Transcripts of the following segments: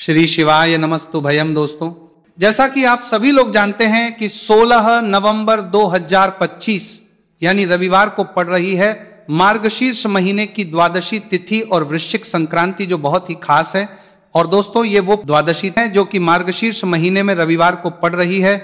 श्री शिवाय नमस्तु भयम। दोस्तों, जैसा कि आप सभी लोग जानते हैं कि 16 नवंबर 2025 यानी रविवार को पड़ रही है मार्गशीर्ष महीने की द्वादशी तिथि और वृश्चिक संक्रांति, जो बहुत ही खास है। और दोस्तों, ये वो द्वादशी है जो कि मार्गशीर्ष महीने में रविवार को पड़ रही है।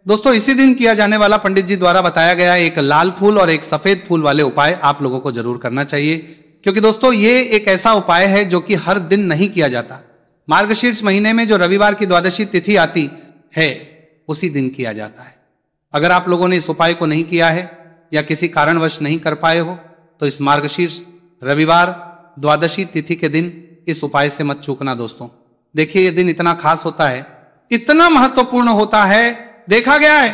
दोस्तों, इसी दिन किया जाने वाला पंडित जी द्वारा बताया गया एक लाल फूल और एक सफेद फूल वाले उपाय आप लोगों को जरूर करना चाहिए, क्योंकि दोस्तों ये एक ऐसा उपाय है जो कि हर दिन नहीं किया जाता। मार्गशीर्ष महीने में जो रविवार की द्वादशी तिथि आती है उसी दिन किया जाता है। अगर आप लोगों ने इस उपाय को नहीं किया है या किसी कारणवश नहीं कर पाए हो तो इस मार्गशीर्ष रविवार द्वादशी तिथि के दिन इस उपाय से मत चूकना। दोस्तों देखिए, ये दिन इतना खास होता है, इतना महत्वपूर्ण होता है। देखा गया है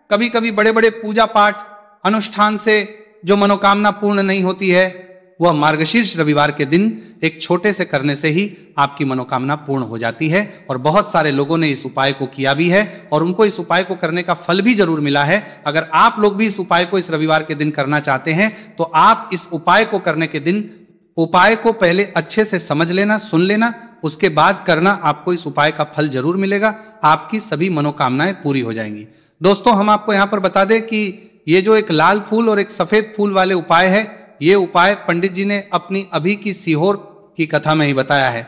कभी कभी बड़े बड़े पूजा पाठ अनुष्ठान से जो मनोकामना पूर्ण नहीं होती है, वह मार्गशीर्ष रविवार के दिन एक छोटे से करने से ही आपकी मनोकामना पूर्ण हो जाती है। और बहुत सारे लोगों ने इस उपाय को किया भी है और उनको इस उपाय को करने का फल भी जरूर मिला है। अगर आप लोग भी इस उपाय को इस रविवार के दिन करना चाहते हैं तो आप इस उपाय को करने के दिन उपाय को पहले अच्छे से समझ लेना, सुन लेना, उसके बाद करना। आपको इस उपाय का फल जरूर मिलेगा, आपकी सभी मनोकामनाएं पूरी हो जाएंगी। दोस्तों, हम आपको यहां पर बता दें कि ये जो एक लाल फूल और एक सफेद फूल वाले उपाय है, ये उपाय पंडित जी ने अपनी अभी की सीहोर की कथा में ही बताया है।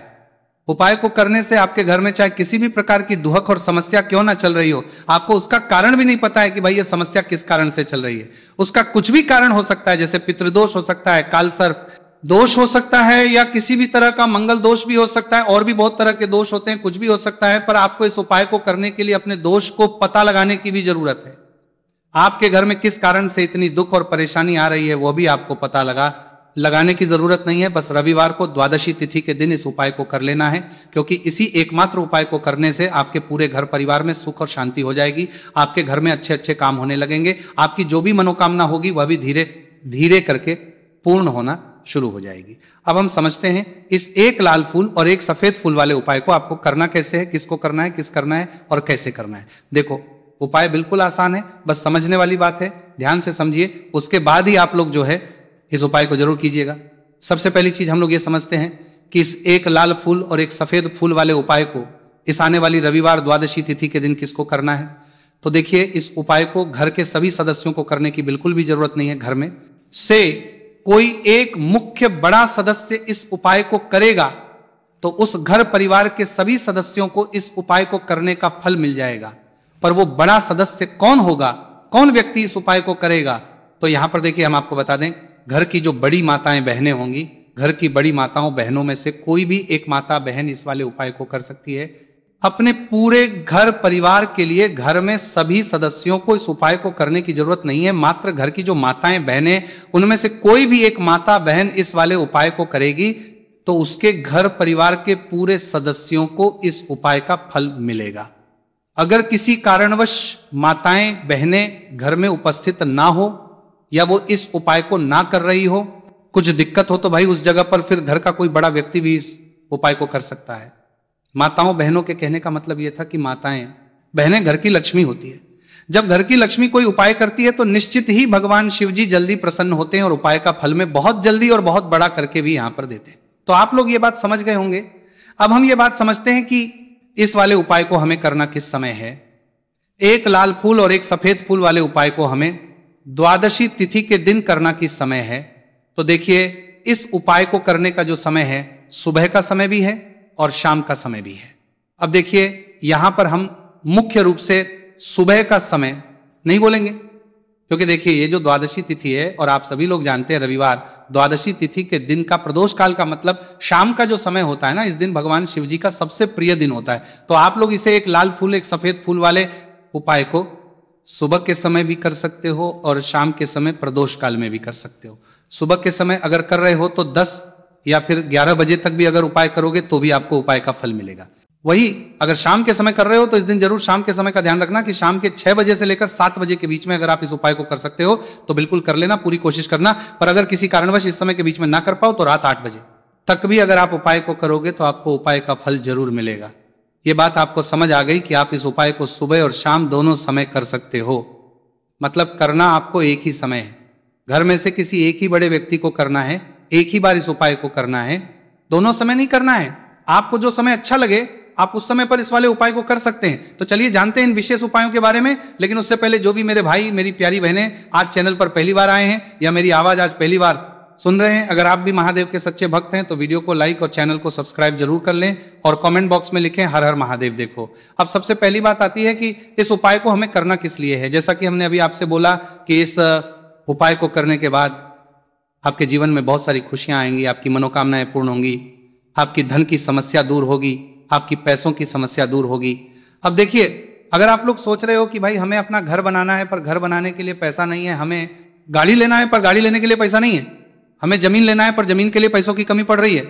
उपाय को करने से आपके घर में चाहे किसी भी प्रकार की दुहक और समस्या क्यों ना चल रही हो, आपको उसका कारण भी नहीं पता है कि भाई ये समस्या किस कारण से चल रही है। उसका कुछ भी कारण हो सकता है, जैसे पितृदोष हो सकता है, कालसर्प दोष हो सकता है, या किसी भी तरह का मंगल दोष भी हो सकता है, और भी बहुत तरह के दोष होते हैं, कुछ भी हो सकता है। पर आपको इस उपाय को करने के लिए अपने दोष को पता लगाने की भी जरूरत है। आपके घर में किस कारण से इतनी दुख और परेशानी आ रही है वो भी आपको पता लगाने की जरूरत नहीं है। बस रविवार को द्वादशी तिथि के दिन इस उपाय को कर लेना है, क्योंकि इसी एकमात्र उपाय को करने से आपके पूरे घर परिवार में सुख और शांति हो जाएगी। आपके घर में अच्छे अच्छे काम होने लगेंगे, आपकी जो भी मनोकामना होगी वह भी धीरे धीरे करके पूर्ण होना शुरू हो जाएगी। अब हम समझते हैं इस एक लाल फूल और एक सफेद फूल वाले उपाय को आपको करना कैसे है, किसको करना है, किस करना है और कैसे करना है। देखो, उपाय बिल्कुल आसान है, बस समझने वाली बात है। ध्यान से समझिए, उसके बाद ही आप लोग जो है इस उपाय को जरूर कीजिएगा। सबसे पहली चीज हम लोग ये समझते हैं कि इस एक लाल फूल और एक सफेद फूल वाले उपाय को इस आने वाली रविवार द्वादशी तिथि के दिन किसको करना है। तो देखिए, इस उपाय को घर के सभी सदस्यों को करने की बिल्कुल भी जरूरत नहीं है। घर में से कोई एक मुख्य बड़ा सदस्य इस उपाय को करेगा तो उस घर परिवार के सभी सदस्यों को इस उपाय को करने का फल मिल जाएगा। पर वो बड़ा सदस्य कौन होगा, कौन व्यक्ति इस उपाय को करेगा, तो यहां पर देखिए हम आपको बता दें, घर की जो बड़ी माताएं बहनें होंगी, घर की बड़ी माताओं बहनों में से कोई भी एक माता बहन इस वाले उपाय को कर सकती है। अपने पूरे घर परिवार के लिए घर में सभी सदस्यों को इस उपाय को करने की जरूरत नहीं है। मात्र घर की जो माताएं बहनें, उनमें से कोई भी एक माता बहन इस वाले उपाय को करेगी तो उसके घर परिवार के पूरे सदस्यों को इस उपाय का फल मिलेगा। अगर किसी कारणवश माताएं बहनें घर में उपस्थित ना हो या वो इस उपाय को ना कर रही हो, कुछ दिक्कत हो, तो भाई उस जगह पर फिर घर का कोई बड़ा व्यक्ति भी इस उपाय को कर सकता है। माताओं बहनों के कहने का मतलब यह था कि माताएं बहनें घर की लक्ष्मी होती है। जब घर की लक्ष्मी कोई उपाय करती है तो निश्चित ही भगवान शिव जी जल्दी प्रसन्न होते हैं और उपाय का फल में बहुत जल्दी और बहुत बड़ा करके भी यहां पर देते हैं। तो आप लोग ये बात समझ गए होंगे। अब हम ये बात समझते हैं कि इस वाले उपाय को हमें करना किस समय है। एक लाल फूल और एक सफेद फूल वाले उपाय को हमें द्वादशी तिथि के दिन करना किस समय है। तो देखिए, इस उपाय को करने का जो समय है सुबह का समय भी है और शाम का समय भी है। अब देखिए, यहां पर हम मुख्य रूप से सुबह का समय नहीं बोलेंगे, क्योंकि देखिए ये जो द्वादशी तिथि है और आप सभी लोग जानते हैं रविवार द्वादशी तिथि के दिन का प्रदोष काल का मतलब शाम का जो समय होता है ना, इस दिन भगवान शिव जी का सबसे प्रिय दिन होता है। तो आप लोग इसे एक लाल फूल एक सफेद फूल वाले उपाय को सुबह के समय भी कर सकते हो और शाम के समय प्रदोष काल में भी कर सकते हो। सुबह के समय अगर कर रहे हो तो 10 या फिर 11 बजे तक भी अगर उपाय करोगे तो भी आपको उपाय का फल मिलेगा। वही अगर शाम के समय कर रहे हो तो इस दिन जरूर शाम के समय का ध्यान रखना कि शाम के 6 बजे से लेकर 7 बजे के बीच में अगर आप इस उपाय को कर सकते हो तो बिल्कुल कर लेना, पूरी कोशिश करना। पर अगर किसी कारणवश इस समय के बीच में ना कर पाओ तो रात 8 बजे तक भी अगर आप उपाय को करोगे तो आपको उपाय का फल जरूर मिलेगा। ये बात आपको समझ आ गई कि आप इस उपाय को सुबह और शाम दोनों समय कर सकते हो। मतलब करना आपको एक ही समय है। घर में से किसी एक ही बड़े व्यक्ति को करना है, एक ही बार इस उपाय को करना है, दोनों समय नहीं करना है। आपको जो समय अच्छा लगे आप उस समय पर इस वाले उपाय को कर सकते हैं। तो चलिए जानते हैं इन विशेष उपायों के बारे में। लेकिन उससे पहले जो भी मेरे भाई मेरी प्यारी बहनें आज चैनल पर पहली बार आए हैं या मेरी आवाज आज पहली बार सुन रहे हैं, अगर आप भी महादेव के सच्चे भक्त हैं तो वीडियो को लाइक और चैनल को सब्सक्राइब जरूर कर लें और कमेंट बॉक्स में लिखें हर हर महादेव देखो। अब सबसे पहली बात आती है कि इस उपाय को हमें करना किस लिए है। जैसा कि हमने अभी आपसे बोला कि इस उपाय को करने के बाद आपके जीवन में बहुत सारी खुशियां आएंगी, आपकी मनोकामनाएं पूर्ण होंगी, आपकी धन की समस्या दूर होगी, आपकी पैसों की समस्या दूर होगी। अब देखिए, अगर आप लोग सोच रहे हो कि भाई हमें अपना घर बनाना है पर घर बनाने के लिए पैसा नहीं है, हमें गाड़ी लेना है पर गाड़ी लेने के लिए पैसा नहीं है, हमें जमीन लेना है पर जमीन के लिए पैसों की कमी पड़ रही है,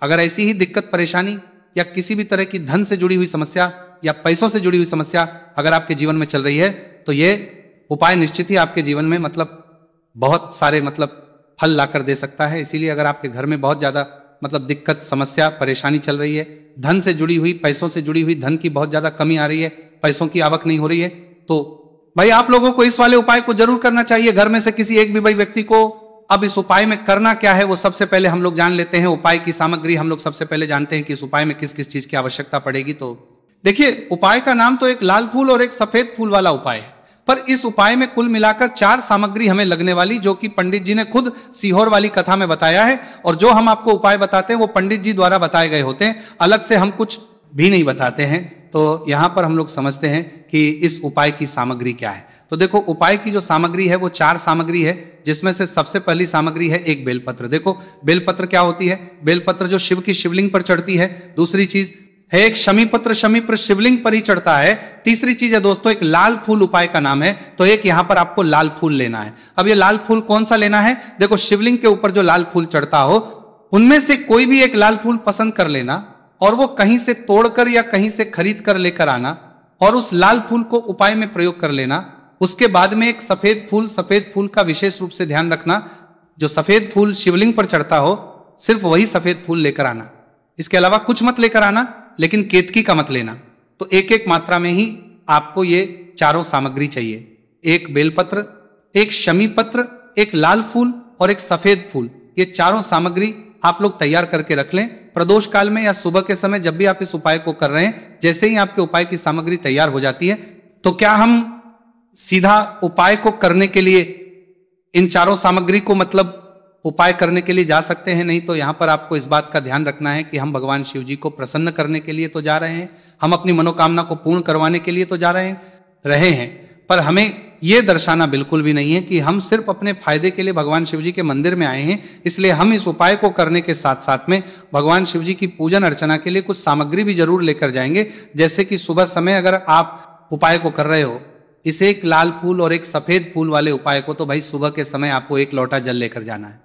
अगर ऐसी ही दिक्कत परेशानी या किसी भी तरह की धन से जुड़ी हुई समस्या या पैसों से जुड़ी हुई समस्या अगर आपके जीवन में चल रही है तो ये उपाय निश्चित ही आपके जीवन में बहुत सारे फल ला कर दे सकता है। इसीलिए अगर आपके घर में बहुत ज्यादा दिक्कत समस्या परेशानी चल रही है, धन से जुड़ी हुई पैसों से जुड़ी हुई धन की बहुत ज्यादा कमी आ रही है, पैसों की आवक नहीं हो रही है, तो भाई आप लोगों को इस वाले उपाय को जरूर करना चाहिए। घर में से किसी एक भी भाई व्यक्ति को अब इस उपाय में करना क्या है वो सबसे पहले हम लोग जान लेते हैं। उपाय की सामग्री हम लोग सबसे पहले जानते हैं कि इस उपाय में किस किस चीज की आवश्यकता पड़ेगी। तो देखिए, उपाय का नाम तो एक लाल फूल और एक सफेद फूल वाला उपाय है, पर इस उपाय में कुल मिलाकर 4 सामग्री हमें लगने वाली, जो कि पंडित जी ने खुद सीहोर वाली कथा में बताया है। और जो हम आपको उपाय बताते हैं वो पंडित जी द्वारा बताए गए होते हैं, अलग से हम कुछ भी नहीं बताते हैं। तो यहां पर हम लोग समझते हैं कि इस उपाय की सामग्री क्या है। तो देखो, उपाय की जो सामग्री है वो 4 सामग्री है, जिसमें से सबसे पहली सामग्री है एक बेलपत्र। देखो, बेलपत्र क्या होती है? बेलपत्र जो शिव की शिवलिंग पर चढ़ती है। दूसरी चीज है एक शमी पत्र, शमी पर शिवलिंग पर ही चढ़ता है। तीसरी चीज है दोस्तों एक लाल फूल, उपाय का नाम है। तो एक यहां पर आपको लाल फूल लेना है। अब ये लाल फूल कौन सा लेना है? देखो, शिवलिंग के ऊपर जो लाल फूल चढ़ता हो उनमें से कोई भी एक लाल फूल पसंद कर लेना और वो कहीं से तोड़कर या कहीं से खरीद कर लेकर आना और उस लाल फूल को उपाय में प्रयोग कर लेना। उसके बाद में एक सफेद फूल का विशेष रूप से ध्यान रखना, जो सफेद फूल शिवलिंग पर चढ़ता हो सिर्फ वही सफेद फूल लेकर आना, इसके अलावा कुछ मत लेकर आना, लेकिन केतकी का मत लेना। तो एक एक मात्रा में ही आपको ये चारों सामग्री चाहिए, एक बेलपत्र, एक शमी पत्र, एक लाल फूल और एक सफेद फूल। ये चारों सामग्री आप लोग तैयार करके रख लें। प्रदोष काल में या सुबह के समय जब भी आप इस उपाय को कर रहे हैं, जैसे ही आपके उपाय की सामग्री तैयार हो जाती है तो क्या हम सीधा उपाय को करने के लिए इन चारों सामग्री को उपाय करने के लिए जा सकते हैं? नहीं। तो यहां पर आपको इस बात का ध्यान रखना है कि हम भगवान शिव जी को प्रसन्न करने के लिए तो जा रहे हैं, हम अपनी मनोकामना को पूर्ण करवाने के लिए तो जा रहे हैं, पर हमें यह दर्शाना बिल्कुल भी नहीं है कि हम सिर्फ अपने फायदे के लिए भगवान शिव जी के मंदिर में आए हैं। इसलिए हम इस उपाय को करने के साथ साथ में भगवान शिव जी की पूजन अर्चना के लिए कुछ सामग्री भी जरूर लेकर जाएंगे। जैसे कि सुबह समय अगर आप उपाय को कर रहे हो, इस एक लाल फूल और एक सफेद फूल वाले उपाय को, तो भाई सुबह के समय आपको 1 लोटा जल लेकर जाना है।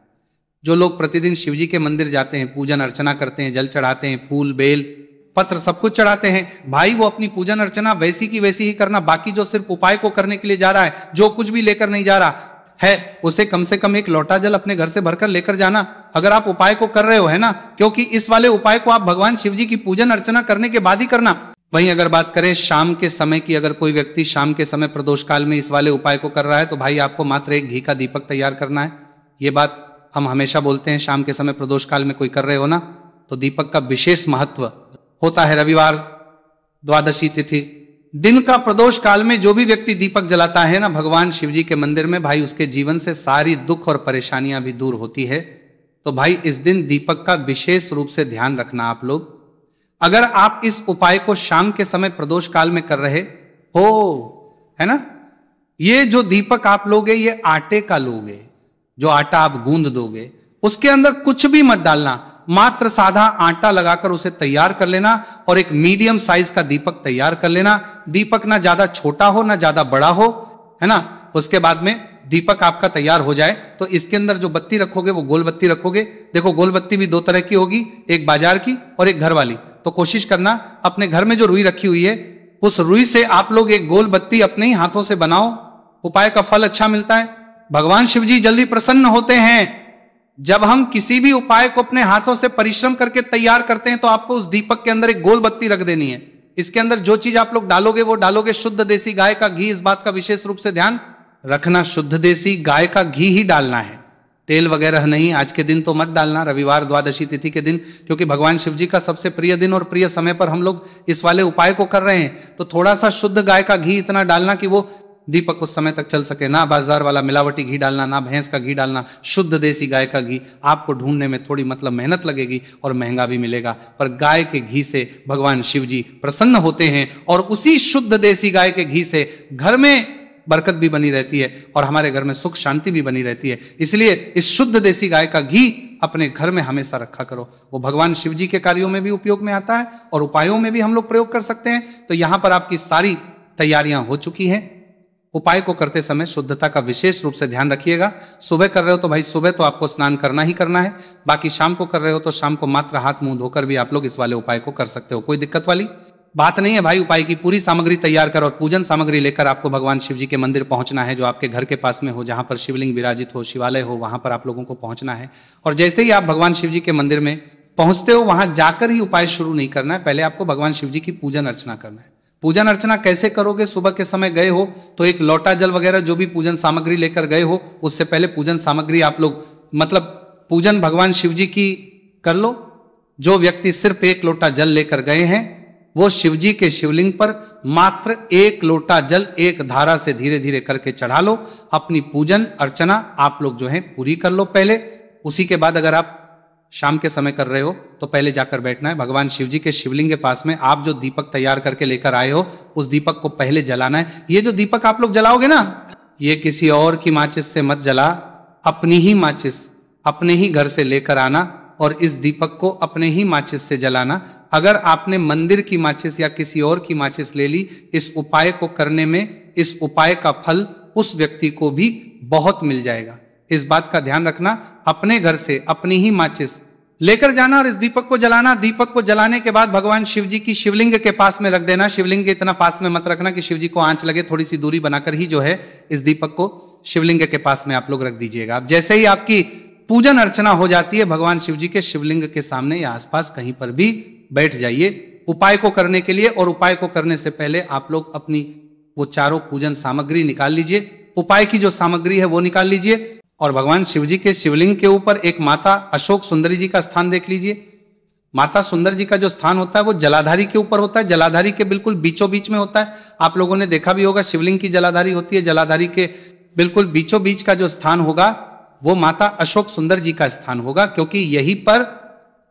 जो लोग प्रतिदिन शिव जी के मंदिर जाते हैं, पूजन अर्चना करते हैं, जल चढ़ाते हैं, फूल बेल पत्र सब कुछ चढ़ाते हैं, भाई वो अपनी पूजन अर्चना वैसी की वैसी ही करना। बाकी जो सिर्फ उपाय को करने के लिए जा रहा है, जो कुछ भी लेकर नहीं जा रहा है, उसे कम से कम 1 लोटा जल अपने घर से भरकर लेकर जाना, अगर आप उपाय को कर रहे हो, है ना। क्योंकि इस वाले उपाय को आप भगवान शिव जी की पूजन अर्चना करने के बाद ही करना। वहीं अगर बात करें शाम के समय की, अगर कोई व्यक्ति शाम के समय प्रदोष काल में इस वाले उपाय को कर रहा है तो भाई आपको मात्र एक घी का दीपक तैयार करना है। ये बात हम हमेशा बोलते हैं, शाम के समय प्रदोष काल में कोई कर रहे हो ना, तो दीपक का विशेष महत्व होता है। रविवार द्वादशी तिथि दिन का प्रदोष काल में जो भी व्यक्ति दीपक जलाता है ना भगवान शिव जी के मंदिर में, भाई उसके जीवन से सारी दुख और परेशानियां भी दूर होती है। तो भाई इस दिन दीपक का विशेष रूप से ध्यान रखना आप लोग। अगर आप इस उपाय को शाम के समय प्रदोष काल में कर रहे हो, है ना, ये जो दीपक आप लोगे ये आटे का लोगे, जो आटा आप गूंद दोगे उसके अंदर कुछ भी मत डालना, मात्र साधा आटा लगाकर उसे तैयार कर लेना और एक मीडियम साइज का दीपक तैयार कर लेना। दीपक ना ज्यादा छोटा हो ना ज्यादा बड़ा हो, है ना। उसके बाद में दीपक आपका तैयार हो जाए तो इसके अंदर जो बत्ती रखोगे वो गोल बत्ती रखोगे। देखो, गोल बत्ती भी 2 तरह की होगी, एक बाजार की और एक घर वाली। तो कोशिश करना अपने घर में जो रुई रखी हुई है उस रुई से आप लोग एक गोल बत्ती अपने ही हाथों से बनाओ। उपाय का फल अच्छा मिलता है, भगवान शिव जी जल्दी प्रसन्न होते हैं। जब हम किसी भी उपाय को अपने हाथों से परिश्रम करके तैयार करते हैं तो आपको उस दीपक के अंदर एक गोल बत्ती रख देनी है। इसके अंदर जो चीज आप लोग डालोगे वो डालोगे शुद्ध देसी गाय का घी। इस बात का विशेष रूप से ध्यान रखना, शुद्ध देसी गाय का घी ही डालना है। तेल वगैरह नहीं, आज के दिन तो मत डालना, रविवार द्वादशी तिथि के दिन, क्योंकि भगवान शिव जी का सबसे प्रिय दिन और प्रिय समय पर हम लोग इस वाले उपाय को कर रहे हैं। तो थोड़ा सा शुद्ध गाय का घी इतना डालना कि वो दीपक उस समय तक चल सके, ना बाजार वाला मिलावटी घी डालना, ना भैंस का घी डालना, शुद्ध देसी गाय का घी। आपको ढूंढने में थोड़ी मतलब मेहनत लगेगी और महंगा भी मिलेगा, पर गाय के घी से भगवान शिव जी प्रसन्न होते हैं और उसी शुद्ध देसी गाय के घी से घर में बरकत भी बनी रहती है और हमारे घर में सुख शांति भी बनी रहती है। इसलिए इस शुद्ध देसी गाय का घी अपने घर में हमेशा रखा करो। वो भगवान शिव जी के कार्यों में भी उपयोग में आता है और उपायों में भी हम लोग प्रयोग कर सकते हैं। तो यहां पर आपकी सारी तैयारियां हो चुकी हैं। उपाय को करते समय शुद्धता का विशेष रूप से ध्यान रखिएगा। सुबह कर रहे हो तो भाई सुबह तो आपको स्नान करना ही करना है, बाकी शाम को कर रहे हो तो शाम को मात्र हाथ मुंह धोकर भी आप लोग इस वाले उपाय को कर सकते हो, कोई दिक्कत वाली बात नहीं है भाई। उपाय की पूरी सामग्री तैयार कर और पूजन सामग्री लेकर आपको भगवान शिव जी के मंदिर पहुंचना है, जो आपके घर के पास में हो, जहां पर शिवलिंग विराजित हो, शिवालय हो, वहां पर आप लोगों को पहुंचना है। और जैसे ही आप भगवान शिव जी के मंदिर में पहुंचते हो, वहां जाकर ही उपाय शुरू नहीं करना है, पहले आपको भगवान शिव जी की पूजन अर्चना करना है। पूजन अर्चना कैसे करोगे? सुबह के समय गए हो तो एक लोटा जल वगैरह जो भी पूजन सामग्री लेकर गए हो, उससे पहले पूजन सामग्री आप लोग मतलब पूजन भगवान शिव जी की कर लो। जो व्यक्ति सिर्फ एक लोटा जल लेकर गए हैं, वो शिव जी के शिवलिंग पर मात्र एक लोटा जल एक धारा से धीरे धीरे करके चढ़ा लो। अपनी पूजन अर्चना आप लोग जो है पूरी कर लो पहले। उसी के बाद अगर आप शाम के समय कर रहे हो तो पहले जाकर बैठना है भगवान शिव जी के शिवलिंग के पास में। आप जो दीपक तैयार करके लेकर आए हो, उस दीपक को पहले जलाना है। ये जो दीपक आप लोग जलाओगे ना, ये किसी और की माचिस से मत जला, अपनी ही माचिस अपने ही घर से लेकर आना और इस दीपक को अपने ही माचिस से जलाना। अगर आपने मंदिर की माचिस या किसी और की माचिस ले ली, इस उपाय को करने में इस उपाय का फल उस व्यक्ति को भी बहुत मिल जाएगा। इस बात का ध्यान रखना, अपने घर से अपनी ही माचिस लेकर जाना और इस दीपक को जलाना। दीपक को जलाने के बाद भगवान शिव जी की शिवलिंग के पास में रख देना। शिवलिंग के इतना पास में मत रखना कि शिव जी को आंच लगे, थोड़ी सी दूरी बनाकर ही जो है इस दीपक को शिवलिंग के पास में आप लोग रख दीजिएगा। अब जैसे ही आपकी पूजन अर्चना हो जाती है, भगवान शिव जी के शिवलिंग के सामने या आसपास कहीं पर भी बैठ जाइए उपाय को करने के लिए। और उपाय को करने से पहले आप लोग अपनी वो चारों पूजन सामग्री निकाल लीजिए। उपाय की जो सामग्री है वो निकाल लीजिए और भगवान शिव जी के शिवलिंग के ऊपर एक माता अशोक सुंदरी जी का स्थान देख लीजिए। माता सुंदर जी का जो स्थान होता है वो जलाधारी के ऊपर होता है, जलाधारी के बिल्कुल बीचों बीच में होता है। आप लोगों ने देखा भी होगा शिवलिंग की जलाधारी होती है, जलाधारी के बिल्कुल बीचों बीच का जो स्थान होगा वो माता अशोक सुंदर जी का स्थान होगा, क्योंकि यहीं पर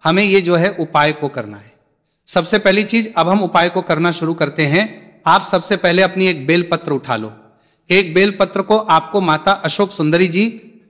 हमें ये जो है उपाय को करना है। सबसे पहली चीज, अब हम उपाय को करना शुरू करते हैं। आप सबसे पहले अपनी एक बेलपत्र उठा लो। एक बेलपत्र को आपको माता अशोक सुंदरी जी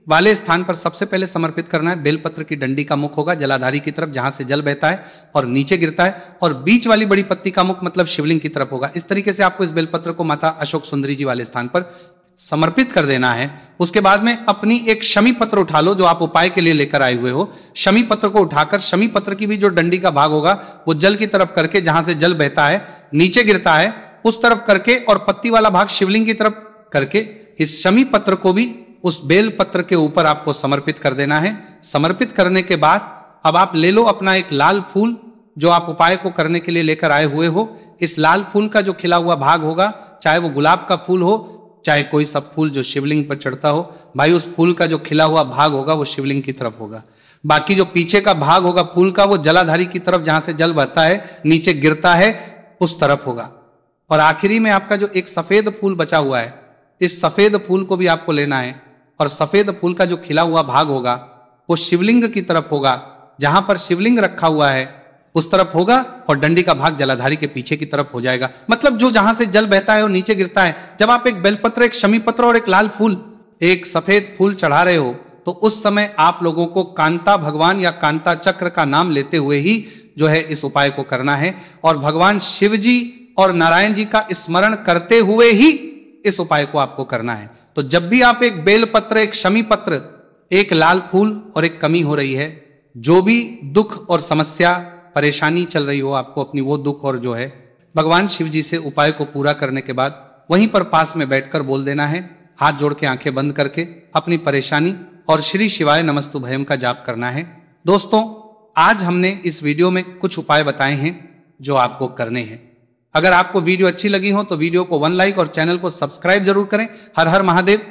वाले स्थान पर सबसे पहले समर्पित करना है। बेलपत्र की डंडी का मुख होगा जलाधारी की तरफ, जहां से जल बहता है और नीचे गिरता है, और बीच वाली बड़ी पत्ती का मुख मतलब शिवलिंग की तरफ होगा। इस तरीके से आपको इस बेलपत्र को माता अशोक सुंदरी जी वाले स्थान पर समर्पित कर देना है। उसके बाद में अपनी एक शमी पत्र उठा लो जो आप उपाय के लिए लेकर आए हुए हो। शमी पत्र को उठाकर शमी पत्र की भी जो डंडी का भाग होगा वो जल की तरफ करके, जहां से जल बहता है नीचे गिरता है उस तरफ करके, और पत्ती वाला भाग शिवलिंग की तरफ करके इस शमी पत्र को भी उस बेल पत्र के ऊपर आपको समर्पित कर देना है। समर्पित करने के बाद अब आप ले लो अपना एक लाल फूल जो आप उपाय को करने के लिए लेकर आए हुए हो। इस लाल फूल का जो खिला हुआ भाग होगा, चाहे वो गुलाब का फूल हो चाहे कोई सा फूल जो शिवलिंग पर चढ़ता हो, भाई उस फूल का जो खिला हुआ भाग होगा वो शिवलिंग की तरफ होगा। बाकी जो पीछे का भाग होगा फूल का वो जलाधारी की तरफ, जहां से जल बहता है नीचे गिरता है उस तरफ होगा। और आखिरी में आपका जो एक सफेद फूल बचा हुआ है, इस सफेद फूल को भी आपको लेना है और सफेद फूल का जो खिला हुआ भाग होगा वो शिवलिंग की तरफ होगा, जहां पर शिवलिंग रखा हुआ है उस तरफ होगा, और डंडी का भाग जलाधारी के पीछे की तरफ हो जाएगा। मतलब जो जहां से जल बहता है और नीचे गिरता है। जब आप एक बेलपत्र, एक शमी पत्र और एक लाल फूल, एक सफेद फूल चढ़ा रहे हो तो उस समय आप लोगों को कांता भगवान या कांता चक्र का नाम लेते हुए ही जो है इस उपाय को करना है, और भगवान शिव जी और नारायण जी का स्मरण करते हुए ही इस उपाय को आपको करना है। तो जब भी आप एक बेलपत्र, एक शमी पत्र, एक लाल फूल और एक कमी हो रही है, जो भी दुख और समस्या परेशानी चल रही हो आपको अपनी, वो दुख और जो है भगवान शिव जी से उपाय को पूरा करने के बाद वहीं पर पास में बैठकर बोल देना है, हाथ जोड़ के आंखें बंद करके अपनी परेशानी और श्री शिवाय नमस्तुभयम का जाप करना है। दोस्तों, आज हमने इस वीडियो में कुछ उपाय बताए हैं जो आपको करने हैं। अगर आपको वीडियो अच्छी लगी हो तो वीडियो को 1 लाइक और चैनल को सब्सक्राइब जरूर करें। हर हर महादेव।